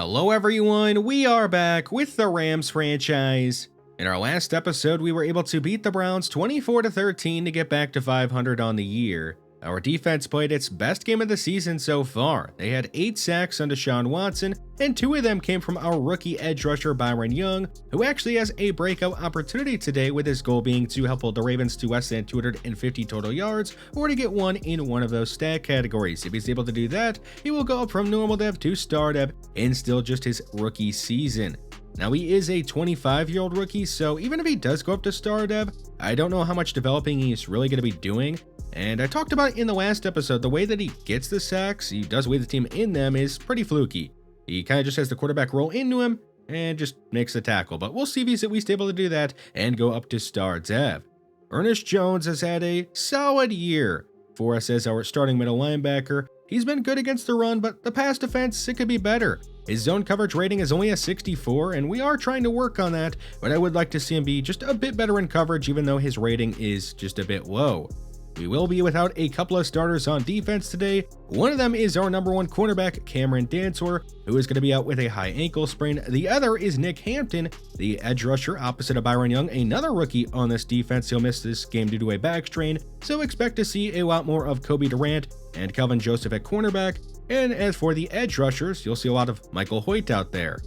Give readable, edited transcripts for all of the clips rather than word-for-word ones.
Hello everyone, we are back with the Rams franchise. In our last episode, we were able to beat the Browns 24-13 to get back to 500 on the year. Our defense played its best game of the season so far. They had 8 sacks on Deshaun Watson, and 2 of them came from our rookie edge rusher Byron Young, who actually has a breakout opportunity today, with his goal being to help hold the Ravens to less than 250 total yards, or to get one in one of those stat categories. If he's able to do that, he will go up from normal dev to star dev in still just his rookie season. Now, he is a 25-year-old rookie, so even if he does go up to star dev, I don't know how much developing he's really going to be doing. And I talked about it in the last episode, the way that he gets the sacks, he does lead the team in them, is pretty fluky. He kind of just has the quarterback roll into him and just makes the tackle, but we'll see if he's at least able to do that and go up to star dev. Ernest Jones has had a solid year for us as our starting middle linebacker. He's been good against the run, but the pass defense, it could be better. His zone coverage rating is only a 64, and we are trying to work on that, but I would like to see him be just a bit better in coverage, even though his rating is just a bit low. We will be without a couple of starters on defense today. One of them is our number 1 cornerback, Cameron Dantzler, who is going to be out with a high ankle sprain. The other is Nick Hampton, the edge rusher opposite of Byron Young, another rookie on this defense. He'll miss this game due to a back strain, so expect to see a lot more of Kobe Durant and Kelvin Joseph at cornerback. And as for the edge rushers, you'll see a lot of Michael Hoyt out there.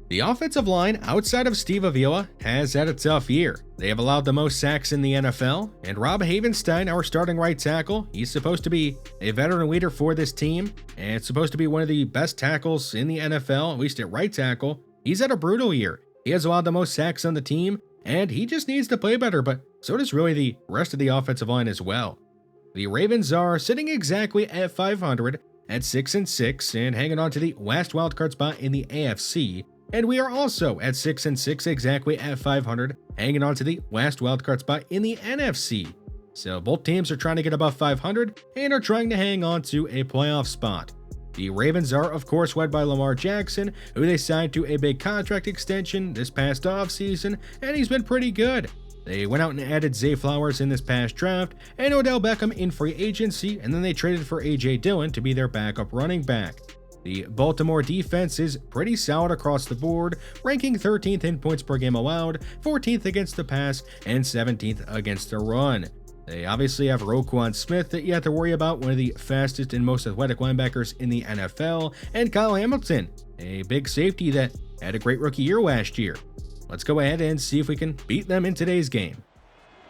The offensive line outside of Steve Avila has had a tough year. They have allowed the most sacks in the NFL, and Rob Havenstein, our starting right tackle, he's supposed to be a veteran leader for this team, and supposed to be one of the best tackles in the NFL, at least at right tackle. He's had a brutal year. He has allowed the most sacks on the team, and he just needs to play better, but so does really the rest of the offensive line as well. The Ravens are sitting exactly at 500 at 6-6 and hanging on to the last wildcard spot in the AFC. And we are also at 6-6, exactly at 500, hanging on to the last wildcard spot in the NFC. So both teams are trying to get above 500 and are trying to hang on to a playoff spot. The Ravens are, of course, led by Lamar Jackson, who they signed to a big contract extension this past offseason, and he's been pretty good. They went out and added Zay Flowers in this past draft, and Odell Beckham in free agency, and then they traded for A.J. Dillon to be their backup running back. The Baltimore defense is pretty solid across the board, ranking 13th in points per game allowed, 14th against the pass, and 17th against the run. They obviously have Roquan Smith that you have to worry about, one of the fastest and most athletic linebackers in the NFL, and Kyle Hamilton, a big safety that had a great rookie year last year. Let's go ahead and see if we can beat them in today's game.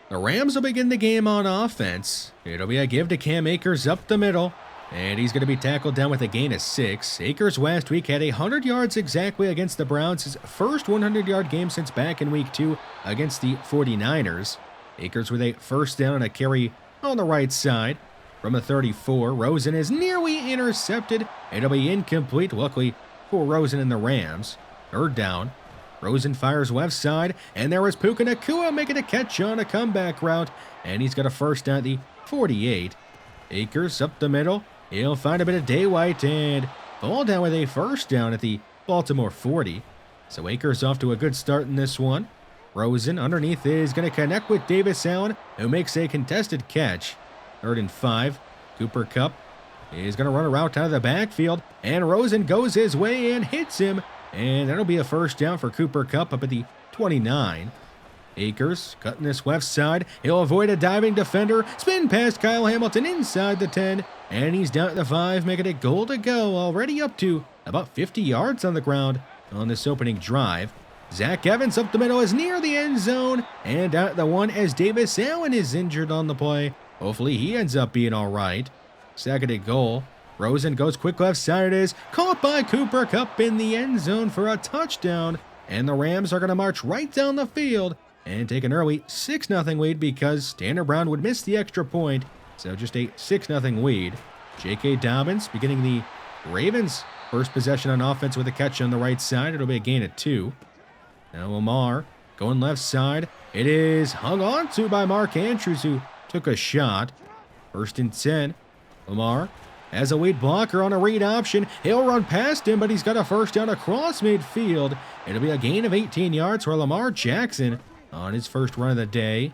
The Rams will begin the game on offense. It'll be a give to Cam Akers up the middle, and he's going to be tackled down with a gain of 6. Akers last week had 100 yards exactly against the Browns, his first 100-yard game since back in week 2 against the 49ers. Akers with a first down and a carry on the right side. From a 34, Rosen is nearly intercepted. It'll be incomplete, luckily for Rosen and the Rams. Third down. Rosen fires left side, and there is Puka Nacua making a catch on a comeback route, and he's got a first down at the 48. Akers up the middle. He'll find a bit of daylight and fall down with a first down at the Baltimore 40. So Akers off to a good start in this one. Rosen underneath is going to connect with Davis Allen, who makes a contested catch. 3rd and 5. Cooper Kupp is going to run a route out of the backfield, and Rosen goes his way and hits him. And that'll be a first down for Cooper Kupp up at the 29. Akers cutting this left side. He'll avoid a diving defender. Spin past Kyle Hamilton inside the 10. And he's down at the 5, making it goal to go. Already up to about 50 yards on the ground on this opening drive. Zach Evans up the middle is near the end zone. And down at the 1 as Davis Allen is injured on the play. Hopefully he ends up being all right. Second and goal. Rosen goes quick left side. It is caught by Cooper Kupp in the end zone for a touchdown. And the Rams are going to march right down the field and take an early 6-0 lead because Tanner Brown would miss the extra point. So just a 6-0 lead. J.K. Dobbins beginning the Ravens' first possession on offense with a catch on the right side. It'll be a gain of 2. Now Lamar going left side. It is hung on to by Mark Andrews, who took a shot. 1st and 10. Lamar has a lead blocker on a read option. He'll run past him, but he's got a first down across midfield. It'll be a gain of 18 yards for Lamar Jackson on his first run of the day.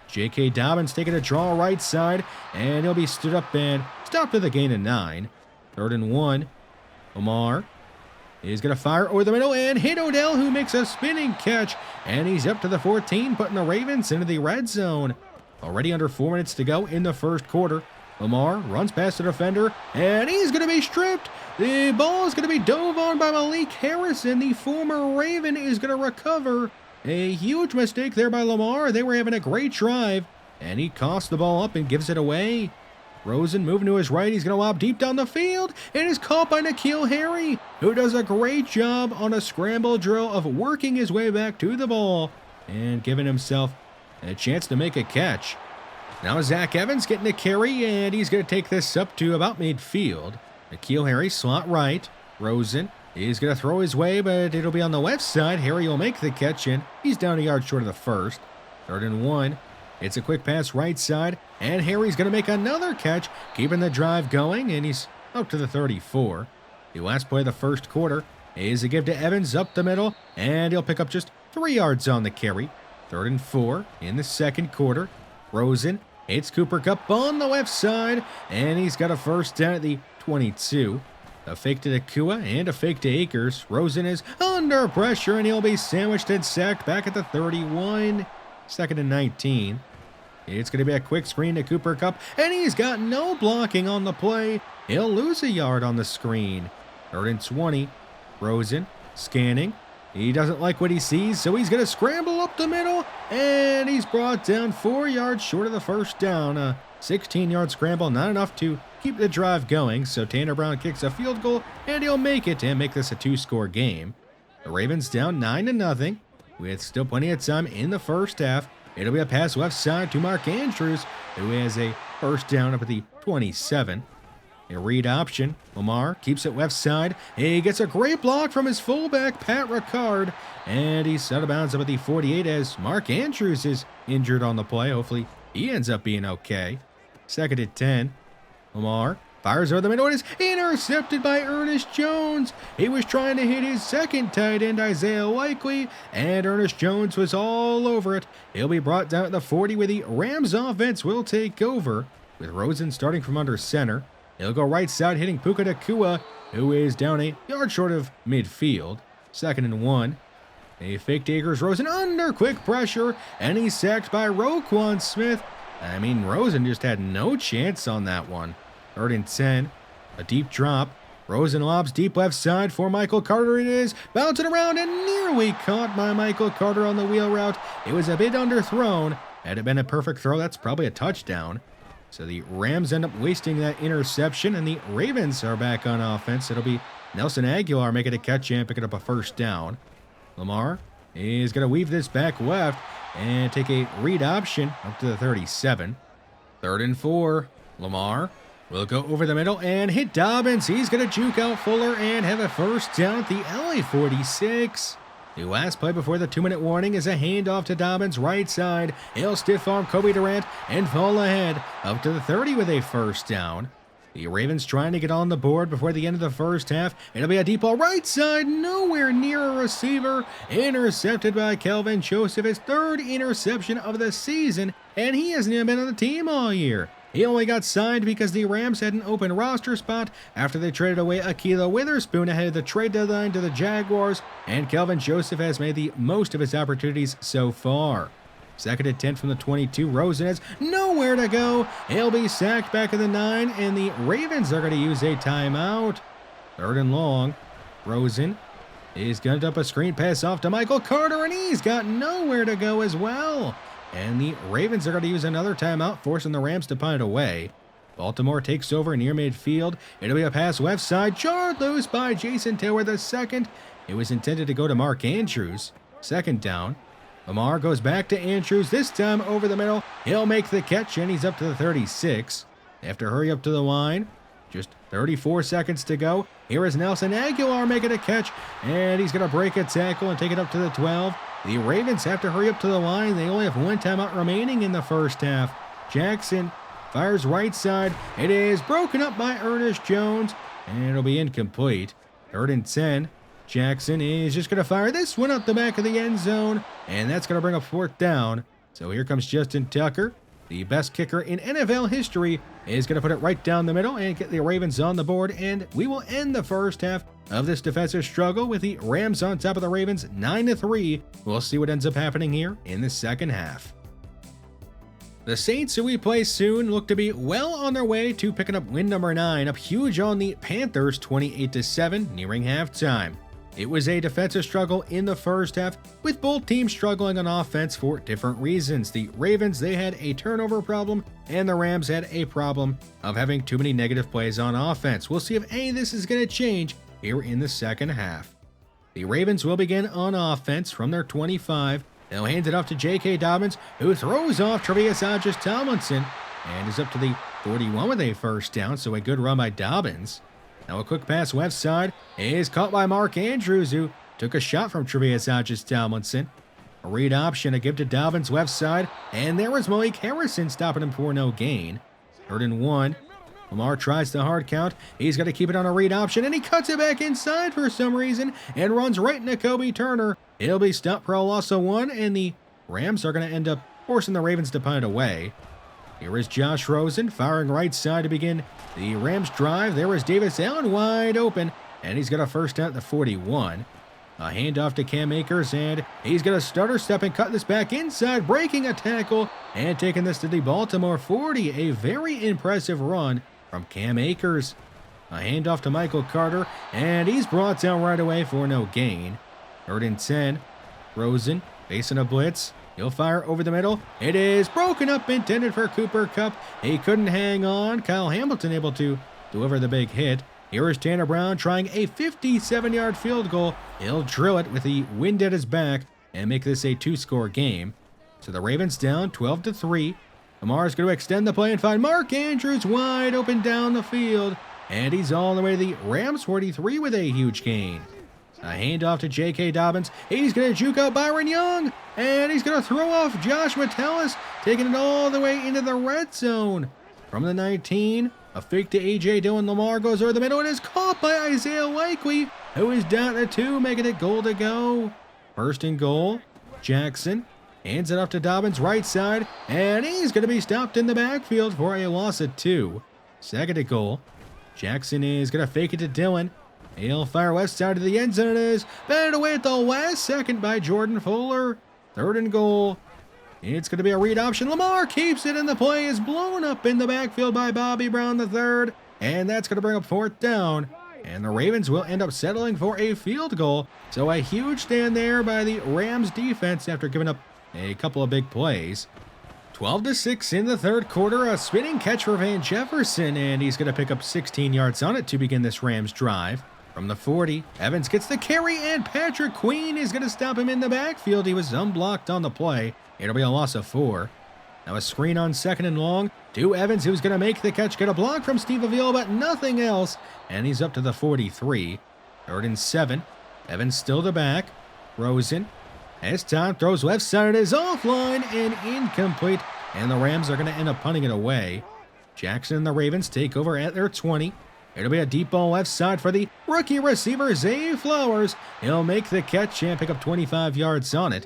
J.K. Dobbins taking a draw right side, and he'll be stood up and stopped with a gain of 9. 3rd and 1. Lamar He's going to fire over the middle and hit Odell, who makes a spinning catch. And he's up to the 14, putting the Ravens into the red zone. Already under 4 minutes to go in the first quarter. Lamar runs past the defender, and he's going to be stripped. The ball is going to be dove on by Malik Harrison. The former Raven is going to recover. A huge mistake there by Lamar. They were having a great drive, and he coughs the ball up and gives it away. Rosen moving to his right. He's going to lob deep down the field and is caught by N'Keal Harry, who does a great job on a scramble drill of working his way back to the ball and giving himself a chance to make a catch. Now Zach Evans getting a carry, and he's going to take this up to about midfield. N'Keal Harry slot right. Rosen is going to throw his way, but it'll be on the left side. Harry will make the catch, and he's down a yard short of the first. 3rd and 1. It's a quick pass right side, and Harry's going to make another catch, keeping the drive going, and he's up to the 34. The last play of the first quarter is a give to Evans up the middle, and he'll pick up just 3 yards on the carry. 3rd and 4 in the second quarter. Rosen hits Cooper Kupp on the left side, and he's got a first down at the 22. A fake to Nakua and a fake to Akers. Rosen is under pressure, and he'll be sandwiched and sacked back at the 31. 2nd and 19. It's going to be a quick screen to Cooper Kupp, and he's got no blocking on the play. He'll lose a yard on the screen. 3rd and 20. Rosen scanning. He doesn't like what he sees, so he's going to scramble up the middle, and he's brought down 4 yards short of the first down. A 16-yard scramble, not enough to keep the drive going, so Tanner Brown kicks a field goal, and he'll make it and make this a 2-score game. The Ravens down 9-0, with still plenty of time in the first half. It'll be a pass left side to Mark Andrews, who has a first down up at the 27. A read option. Lamar keeps it left side. He gets a great block from his fullback, Pat Ricard. And he's out of bounds up at the 48 as Mark Andrews is injured on the play. Hopefully he ends up being okay. 2nd and 10. Lamar fires over the middle and is intercepted by Ernest Jones. He was trying to hit his second tight end, Isaiah Likely, and Ernest Jones was all over it. He'll be brought down at the 40 where the Rams offense will take over, with Rosen starting from under center. He'll go right side, hitting Puka Nakua, who is down a yard short of midfield. 2nd and 1. A fake to Akers. Rosen under quick pressure, and he's sacked by Roquan Smith. I mean, Rosen just had no chance on that one. 3rd and 10. A deep drop. Rosen lobs deep left side for Michael Carter. It is bouncing around and nearly caught by Michael Carter on the wheel route. It was a bit underthrown. Had it been a perfect throw, that's probably a touchdown. So the Rams end up wasting that interception, and the Ravens are back on offense. It'll be Nelson Aguilar making a catch and picking up a first down. Lamar is going to weave this back left and take a read option up to the 37. 3rd and 4. Lamar will go over the middle and hit Dobbins. He's going to juke out Fuller and have a first down at the LA 46. The last play before the 2-minute warning is a handoff to Dobbins right side. He'll stiff arm Kobe Durant and fall ahead up to the 30 with a first down. The Ravens trying to get on the board before the end of the first half. It'll be a deep ball right side, nowhere near a receiver. Intercepted by Kelvin Joseph, his 3rd interception of the season, and he hasn't even been on the team all year. He only got signed because the Rams had an open roster spot after they traded away Akilah Witherspoon ahead of the trade deadline to the Jaguars, and Kelvin Joseph has made the most of his opportunities so far. 2nd and 10 from the 22. Rosen has nowhere to go. He'll be sacked back at the 9, and the Ravens are going to use a timeout. 3rd and long. Rosen is gunned up a screen pass off to Michael Carter, and he's got nowhere to go as well. And the Ravens are going to use another timeout, forcing the Rams to punt it away. Baltimore takes over near midfield. It'll be a pass left side, jarred loose by Jason Taylor II. It was intended to go to Mark Andrews. 2nd down. Lamar goes back to Andrews, this time over the middle. He'll make the catch, and he's up to the 36. They have to hurry up to the line. Just 34 seconds to go. Here is Nelson Aguilar making a catch, and he's going to break a tackle and take it up to the 12. The Ravens have to hurry up to the line. They only have 1 timeout remaining in the first half. Jackson fires right side. It is broken up by Ernest Jones, and it'll be incomplete. 3rd and 10. Jackson is just going to fire this one up the back of the end zone, and that's going to bring up 4th down. So here comes Justin Tucker. The best kicker in NFL history is going to put it right down the middle and get the Ravens on the board, and we will end the first half of this defensive struggle with the Rams on top of the Ravens 9-3. We'll see what ends up happening here in the second half. The Saints, who we play soon, look to be well on their way to picking up win number 9, up huge on the Panthers 28-7 nearing halftime. It was a defensive struggle in the first half, with both teams struggling on offense for different reasons. The Ravens, they had a turnover problem, and the Rams had a problem of having too many negative plays on offense. We'll see if any of this is going to change here in the second half. The Ravens will begin on offense from their 25. They'll hand it off to J.K. Dobbins, who throws off Tre'Davious Hodges-Tomlinson, and is up to the 41 with a first down, so a good run by Dobbins. Now a quick pass left side is caught by Mark Andrews, who took a shot from Tre'Davious Hodges-Tomlinson. A read option, a give to Dobbins left side, and there was Malik Harrison stopping him for no gain. 3rd and 1. Lamar tries the hard count. He's got to keep it on a read option, and he cuts it back inside for some reason and runs right into Kobe Turner. It'll be stopped for a loss of 1, and the Rams are going to end up forcing the Ravens to punt it away. Here is Josh Rosen firing right side to begin the Rams drive. There is Davis Allen wide open, and he's got a first down at the 41. A handoff to Cam Akers, and he's going to stutter step and cut this back inside, breaking a tackle and taking this to the Baltimore 40. A very impressive run from Cam Akers. A handoff to Michael Carter, and he's brought down right away for no gain. 3rd and 10. Rosen facing a blitz. He'll fire over the middle. It is broken up, intended for Cooper Kupp. He couldn't hang on. Kyle Hamilton able to deliver the big hit. Here is Tanner Brown trying a 57-yard field goal. He'll drill it with the wind at his back and make this a 2-score game. So the Ravens down 12-3. Lamar's going to extend the play and find Mark Andrews wide open down the field. And he's all the way to the Rams 43 with a huge gain. A handoff to J.K. Dobbins. He's going to juke out Byron Young. And he's going to throw off Josh Metellus, taking it all the way into the red zone. From the 19, a fake to A.J. Dillon. Lamar goes over the middle and is caught by Isaiah Likely, who is down at 2, making it goal to go. 1st and goal. Jackson hands it off to Dobbins right side, and he's going to be stopped in the backfield for a loss of 2. 2nd and goal. Jackson is going to fake it to Dillon. He'll fire left side of the end zone. It is batted away at the last second by Jordan Fuller. 3rd and goal. It's going to be a read option. Lamar keeps it, and the play is blown up in the backfield by Bobby Brown III. And that's going to bring up 4th down. And the Ravens will end up settling for a field goal. So a huge stand there by the Rams defense after giving up a couple of big plays. 12-6 in the 3rd quarter. A spinning catch for Van Jefferson, and he's going to pick up 16 yards on it to begin this Rams drive. From the 40, Evans gets the carry, and Patrick Queen is going to stop him in the backfield. He was unblocked on the play. It'll be a loss of 4. Now a screen on 2nd and long to Evans, who's going to make the catch, get a block from Steve Avila, but nothing else, and he's up to the 43. 3rd and 7. Evans still the back. Rosen as time throws left side, is offline and incomplete, and the Rams are going to end up punting it away. Jackson and the Ravens take over at their 20. It'll be a deep ball left side for the rookie receiver, Zay Flowers. He'll make the catch and pick up 25 yards on it.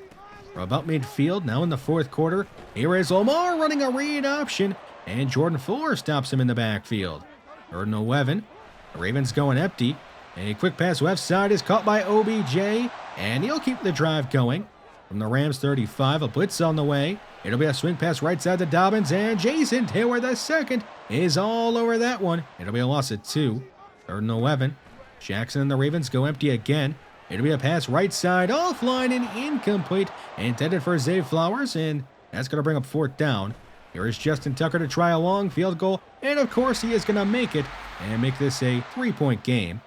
From about midfield, now in the 4th quarter, here is Lamar running a read option, and Jordan Fuller stops him in the backfield. 3rd and 11. The Ravens going empty. A quick pass left side is caught by OBJ, and he'll keep the drive going. From the Rams 35, a blitz on the way. It'll be a swing pass right side to Dobbins, and Jason Taylor II is all over that one. It'll be a loss of 2. 3rd and 11. Jackson and the Ravens go empty again. It'll be a pass right side, offline and incomplete, intended for Zay Flowers, and that's going to bring up 4th down. Here is Justin Tucker to try a long field goal, and of course he is going to make it and make this a 3-point game.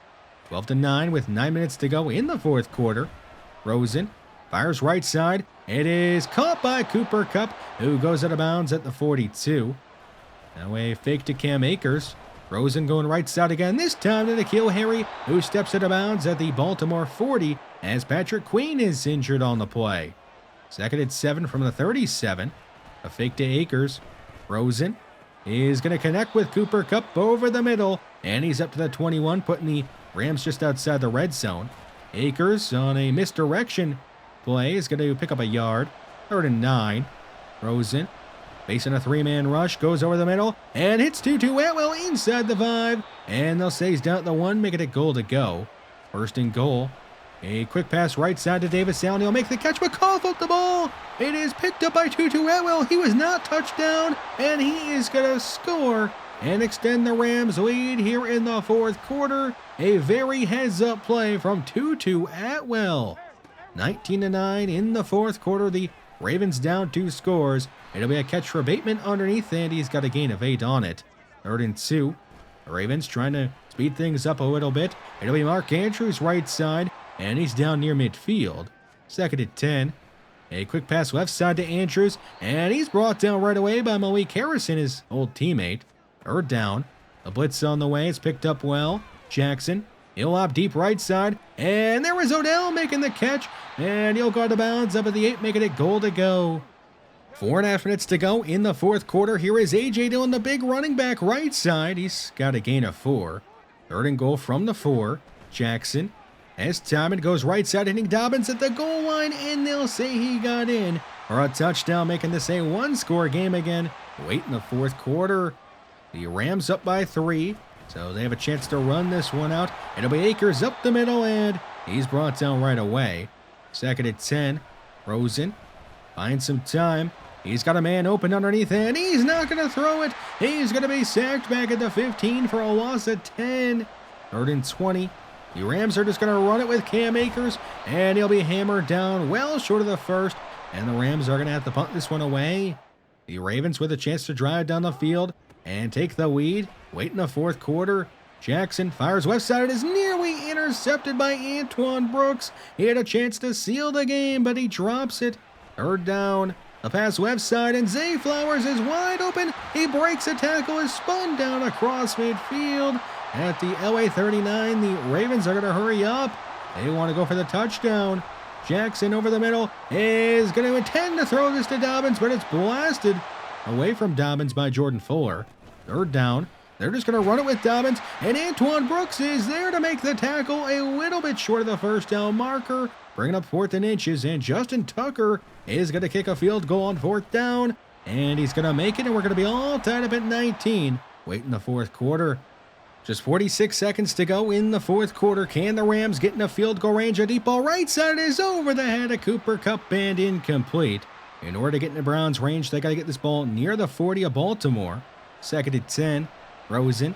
12-9 with 9 minutes to go in the 4th quarter. Rosen fires right side. It is caught by Cooper Kupp, who goes out of bounds at the 42. Now a fake to Cam Akers. Rosen going right side again, this time to N'Keal Harry, who steps out of bounds at the Baltimore 40 as Patrick Queen is injured on the play. 2nd and 7 from the 37. A fake to Akers. Rosen is going to connect with Cooper Kupp over the middle, and he's up to the 21, putting the Rams just outside the red zone. Akers on a misdirection play is going to pick up a yard. 3rd and 9. Rosen facing a 3-man rush, goes over the middle, and hits Tutu Atwell inside the 5, and they'll say he's down at the 1, making it goal to go. First and goal. A quick pass right side to Davis Allen. He'll make the catch, but cough up the ball. It is picked up by Tutu Atwell. He was not touched down, and he is going to score and extend the Rams' lead here in the fourth quarter. A very heads-up play from Tutu Atwell. 19-9 in the fourth quarter. The Ravens down 2 scores. It'll be a catch for Bateman underneath, and he's got a gain of 8 on it. 3rd and 2. The Ravens trying to speed things up a little bit. It'll be Mark Andrews right side, and he's down near midfield. 2nd and 10. A quick pass left side to Andrews, and he's brought down right away by Malik Harrison, his old teammate. 3rd down. The blitz on the way. It's picked up well. Jackson. He'll lob deep right side, and there is Odell making the catch, and he'll go out of bounds up at the 8, making it goal to go. 4.5 minutes to go in the fourth quarter. Here is A.J. Dillon, the big running back right side. He's got a gain of 4. 3rd and goal from the 4. Jackson has time and goes right side, hitting Dobbins at the goal line, and they'll say he got in for a touchdown, making this a 1-score game again. Late in the fourth quarter. The Rams up by 3. So they have a chance to run this one out. It'll be Akers up the middle, and he's brought down right away. 2nd and 10. Rosen finds some time. He's got a man open underneath, and he's not going to throw it. He's going to be sacked back at the 15 for a loss of 10. 3rd and 20. The Rams are just going to run it with Cam Akers, and he'll be hammered down well short of the first, and the Rams are going to have to punt this one away. The Ravens with a chance to drive down the field and take the lead. Late in the fourth quarter, Jackson fires left side. It is nearly intercepted by Antoine Brooks. He had a chance to seal the game, but he drops it. 3rd down. The pass left side, and Zay Flowers is wide open. He breaks a tackle, is spun down across midfield. At the LA 39, the Ravens are going to hurry up. They want to go for the touchdown. Jackson over the middle is going to intend to throw this to Dobbins, but it's blasted away from Dobbins by Jordan Fuller. 3rd down. They're just going to run it with Dobbins, and Antoine Brooks is there to make the tackle a little bit short of the first down marker, bringing up 4th and inches, and Justin Tucker is going to kick a field goal on 4th down, and he's going to make it, and we're going to be all tied up at 19. Late in the fourth quarter. Just 46 seconds to go in the fourth quarter. Can the Rams get in a field goal range? A deep ball right side is over the head of Cooper Kupp and incomplete. In order to get in the Browns' range, they got to get this ball near the 40 of Baltimore. 2nd and 10. Rosen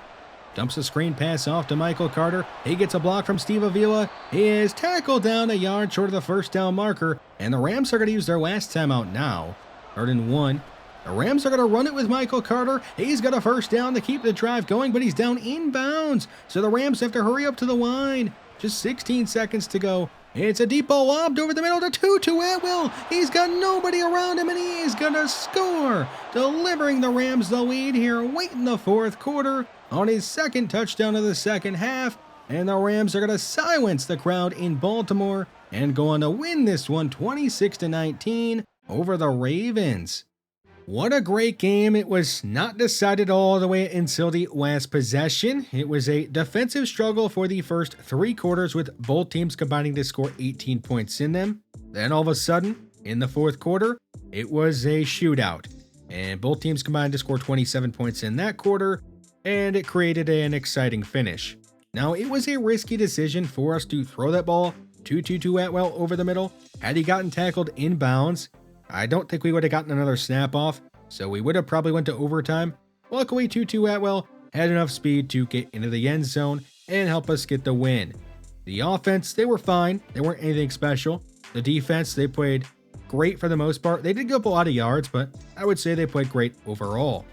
dumps a screen pass off to Michael Carter. He gets a block from Steve Avila. He is tackled down a yard short of the first down marker, and the Rams are going to use their last timeout now. 3rd and 1. The Rams are going to run it with Michael Carter. He's got a first down to keep the drive going, but he's down inbounds, so the Rams have to hurry up to the line. Just 16 seconds to go. It's a deep ball lobbed over the middle to Tutu Atwell. He's got nobody around him, and he is going to score, delivering the Rams the lead here late in the fourth quarter on his 2nd touchdown of the second half. And the Rams are going to silence the crowd in Baltimore and go on to win this one 26-19 over the Ravens. What a great game. It was not decided all the way until the last possession. It was a defensive struggle for the first 3 quarters, with both teams combining to score 18 points in them. Then all of a sudden, in the fourth quarter, it was a shootout, and both teams combined to score 27 points in that quarter, and it created an exciting finish. Now, it was a risky decision for us to throw that ball to Tutu Atwell over the middle. Had he gotten tackled inbounds, I don't think we would have gotten another snap off, so we would have probably went to overtime. Luckily, Tutu Atwell had enough speed to get into the end zone and help us get the win. The offense, they were fine. They weren't anything special. The defense, they played great for the most part. They did give up a lot of yards, but I would say they played great overall.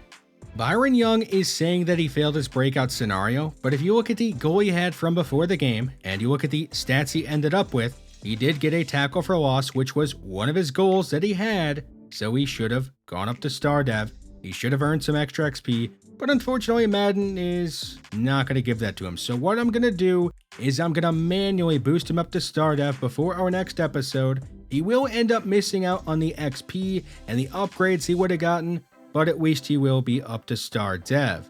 Byron Young is saying that he failed his breakout scenario, but if you look at the goal he had from before the game, and you look at the stats he ended up with, he did get a tackle for loss, which was one of his goals that he had, so he should have gone up to Star Dev. He should have earned some extra XP, but unfortunately Madden is not going to give that to him. So what I'm going to do is I'm going to manually boost him up to Star Dev before our next episode. He will end up missing out on the XP and the upgrades he would have gotten, but at least he will be up to Star Dev.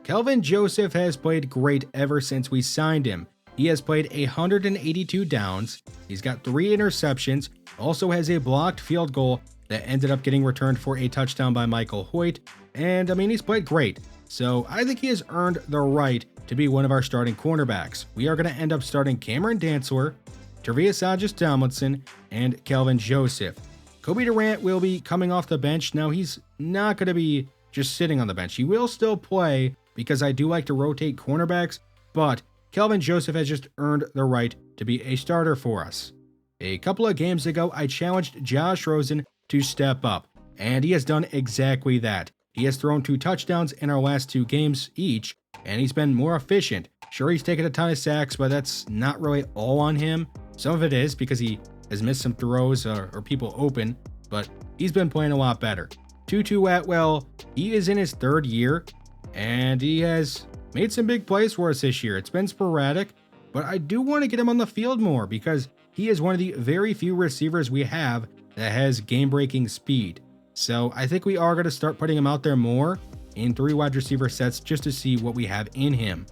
Kelvin Joseph has played great ever since we signed him. He has played 182 downs. He's got 3 interceptions, also has a blocked field goal that ended up getting returned for a touchdown by Michael Hoyt. And I mean, he's played great. So I think he has earned the right to be one of our starting cornerbacks. We are going to end up starting Cameron Dantzler, Tre'Vius Hodges-Tomlinson, and Kelvin Joseph. Kobe Durant will be coming off the bench. Now, he's not going to be just sitting on the bench. He will still play because I do like to rotate cornerbacks, but Kelvin Joseph has just earned the right to be a starter for us. A couple of games ago, I challenged Josh Rosen to step up, and he has done exactly that. He has thrown 2 touchdowns in our last 2 games each, and he's been more efficient. Sure, he's taken a ton of sacks, but that's not really all on him. Some of it is because he has missed some throws or people open, but he's been playing a lot better. Tutu Atwell, he is in his 3rd year, and he has made some big plays for us this year. It's been sporadic, but I do want to get him on the field more because he is one of the very few receivers we have that has game-breaking speed. So I think we are going to start putting him out there more in 3 wide receiver sets just to see what we have in him.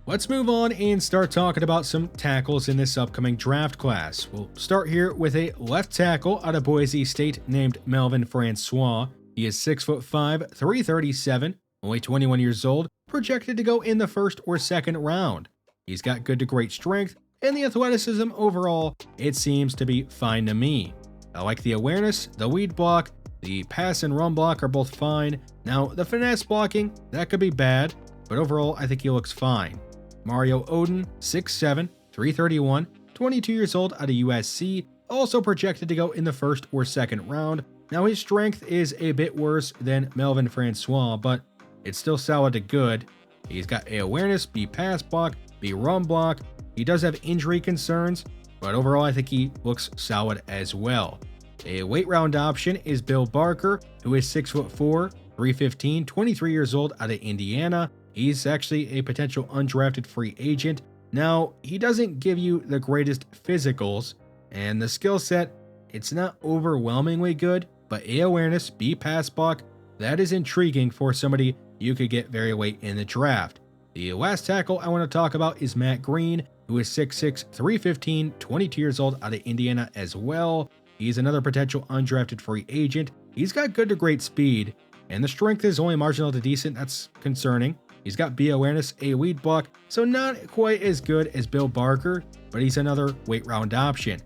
Let's move on and start talking about some tackles in this upcoming draft class. We'll start here with a left tackle out of Boise State named Melvin Francois. He is 6'5", 337, only 21 years old, projected to go in the 1st or 2nd round. He's got good to great strength, and the athleticism overall, it seems to be fine to me. I like the awareness, the lead block, the pass and run block are both fine. Now, the finesse blocking, that could be bad, but overall, I think he looks fine. Mario Odin, 6'7", 331, 22 years old out of USC, also projected to go in the 1st or 2nd round. Now, his strength is a bit worse than Melvin Francois, but it's still solid to good. He's got A awareness, B pass block, B run block. He does have injury concerns, but overall, I think he looks solid as well. A late round option is Bill Barker, who is 6'4", 315, 23 years old out of Indiana. He's actually a potential undrafted free agent. Now, he doesn't give you the greatest physicals, and the skill set, it's not overwhelmingly good, but A awareness, B pass block, that is intriguing for somebody you could get very late in the draft. The last tackle I want to talk about is Matt Green, who is 6'6", 315, 22 years old out of Indiana as well. He's another potential undrafted free agent. He's got good to great speed, and the strength is only marginal to decent. That's concerning. He's got B awareness, A lead block, so not quite as good as Bill Barker, but he's another late round option.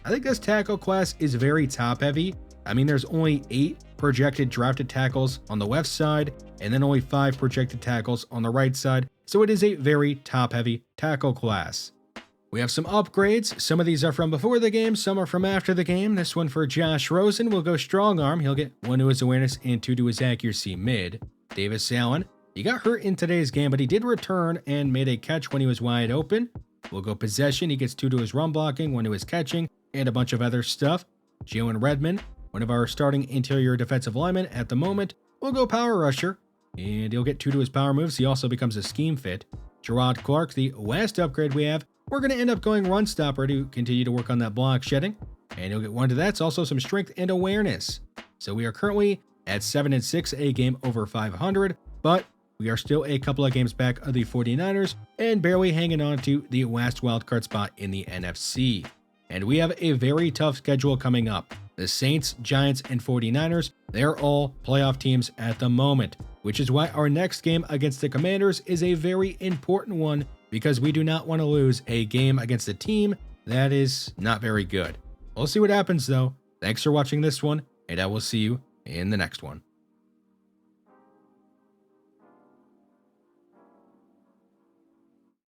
I think this tackle class is very top heavy. I mean, there's only 8 projected drafted tackles on the left side, and then only 5 projected tackles on the right side, so it is a very top heavy tackle class. We have some upgrades. Some of these are from before the game, some are from after the game. This one for Josh Rosen will go strong arm. He'll get 1 to his awareness and 2 to his accuracy mid. Davis Allen, he got hurt in today's game, but he did return and made a catch when he was wide open. We'll go possession. He gets 2 to his run blocking, 1 to his catching, and a bunch of other stuff. Jalen Redmond, one of our starting interior defensive linemen at the moment, will go power rusher, and he'll get 2 to his power moves. He also becomes a scheme fit. Gerard Clark, the last upgrade we have, we're going to end up going run stopper to continue to work on that block shedding, and he'll get 1 to that. It's also some strength and awareness. So we are currently at 7-6, a game over 500, but we are still a couple of games back of the 49ers and barely hanging on to the last wildcard spot in the NFC. And we have a very tough schedule coming up. The Saints, Giants, and 49ers, they're all playoff teams at the moment, which is why our next game against the Commanders is a very important one, because we do not want to lose a game against a team that is not very good. We'll see what happens though. Thanks for watching this one, and I will see you in the next one.